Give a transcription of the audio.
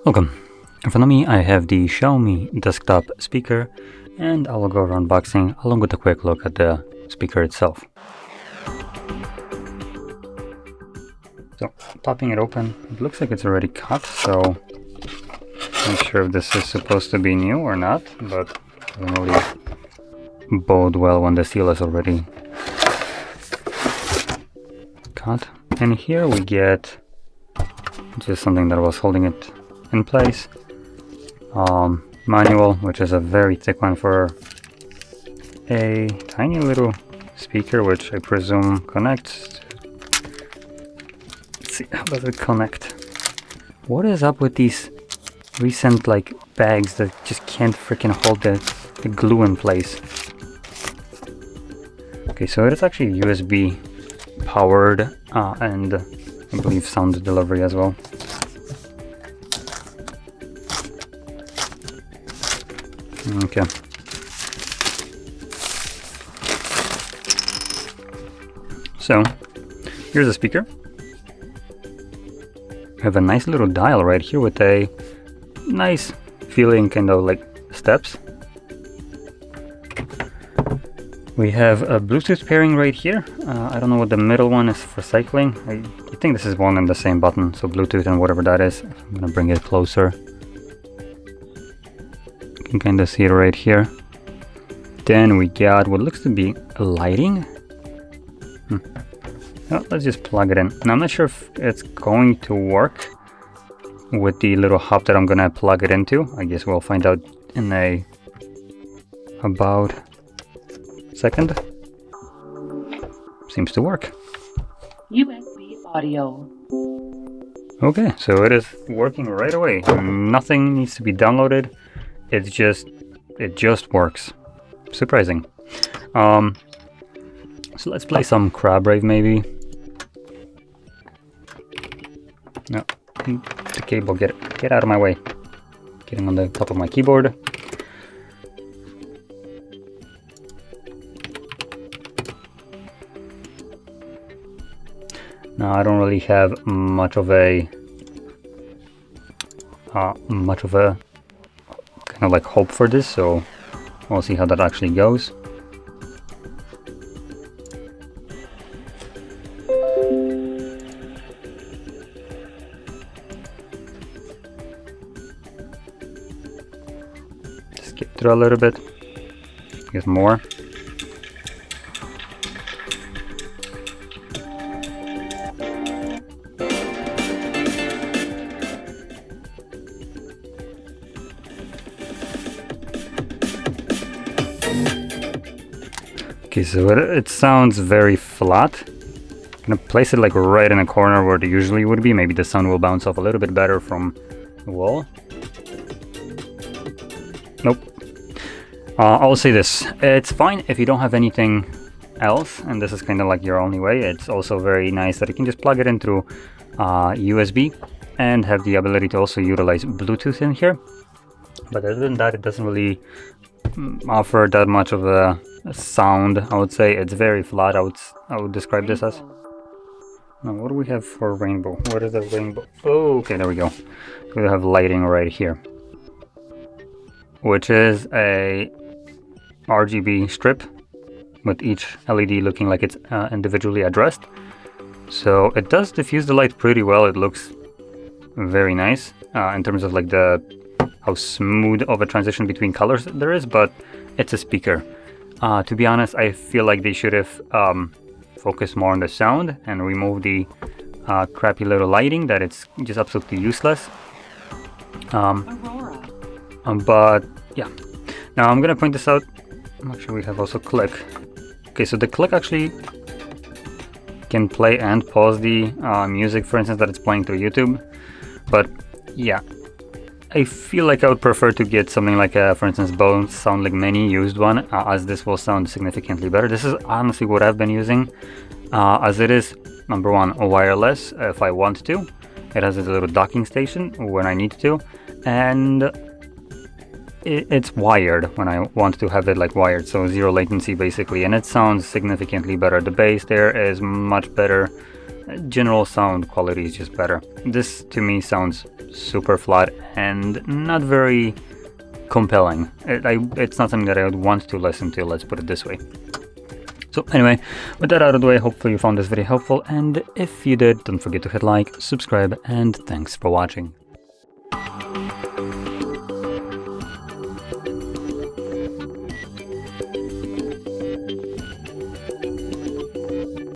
Welcome. In front of me I have the XIAOMI Desktop Speaker, and I will go over unboxing along with a quick look at the speaker itself. So, popping it open, it looks like it's already cut, so I'm not sure if this is supposed to be new or not, but it doesn't really bode well when the seal is already cut. And here we get just something that was holding it in place. Manual, which is a very thick one for a tiny little speaker, which I presume connects. Let's see, how does it connect? What is up with these recent bags that just can't freaking hold the glue in place? Okay, so it is actually USB powered and I believe sound delivery as well. Okay. So, here's the speaker. We have a nice little dial right here with a nice feeling kind of like steps. We have a Bluetooth pairing right here. I don't know what the middle one is for cycling. I think this is one and the same button, so Bluetooth and whatever that is. I'm gonna bring it closer. You can kind of see it right here. Then we got what looks to be lighting. Well, let's just plug it in. And I'm not sure if it's going to work with the little hub that I'm gonna plug it into. I guess we'll find out in about second. Seems to work. USB audio. Okay, so it is working right away. Nothing needs to be downloaded. It just works. Surprising. So let's play some Crab Rave maybe. No, the cable, get out of my way. Getting on the top of my keyboard. Now I don't really have much of a kind of like hope for this, so we'll see how that actually goes. Skip through a little bit, get more. Okay, so it sounds very flat. I'm gonna place it like right in a corner where it usually would be. Maybe the sound will bounce off a little bit better from the wall. Nope. I'll say this. It's fine if you don't have anything else, and this is kind of like your only way. It's also very nice that you can just plug it in through USB and have the ability to also utilize Bluetooth in here. But other than that, it doesn't really offer that much of a sound. I would say it's very flat. I would describe this as. Now, what do we have for rainbow? What is the rainbow? Oh, okay, there we go. We have lighting right here, which is a RGB strip with each LED looking like it's individually addressed. So it does diffuse the light pretty well. It looks very nice in terms of like how smooth of a transition between colors there is, but it's a speaker. To be honest, I feel like they should have focused more on the sound and remove the crappy little lighting that it's just absolutely useless. But yeah, now I'm gonna point this out. Actually, we have also click. Okay, so the click actually can play and pause the music, for instance, that it's playing through YouTube. But yeah, I feel like I would prefer to get something like for instance, Bose Sound Mini used one, as this will sound significantly better. This is honestly what I've been using, as it is, number one, wireless if I want to. It has a little docking station when I need to, and it's wired when I want to have it like wired, so zero latency basically, and it sounds significantly better. The bass there is much better. general sound quality is just better. This to me sounds super flat and not very compelling. It's not something that I would want to listen to, let's put it this way. So anyway, with that out of the way, hopefully you found this video helpful, and if you did, don't forget to hit like, subscribe, and thanks for watching.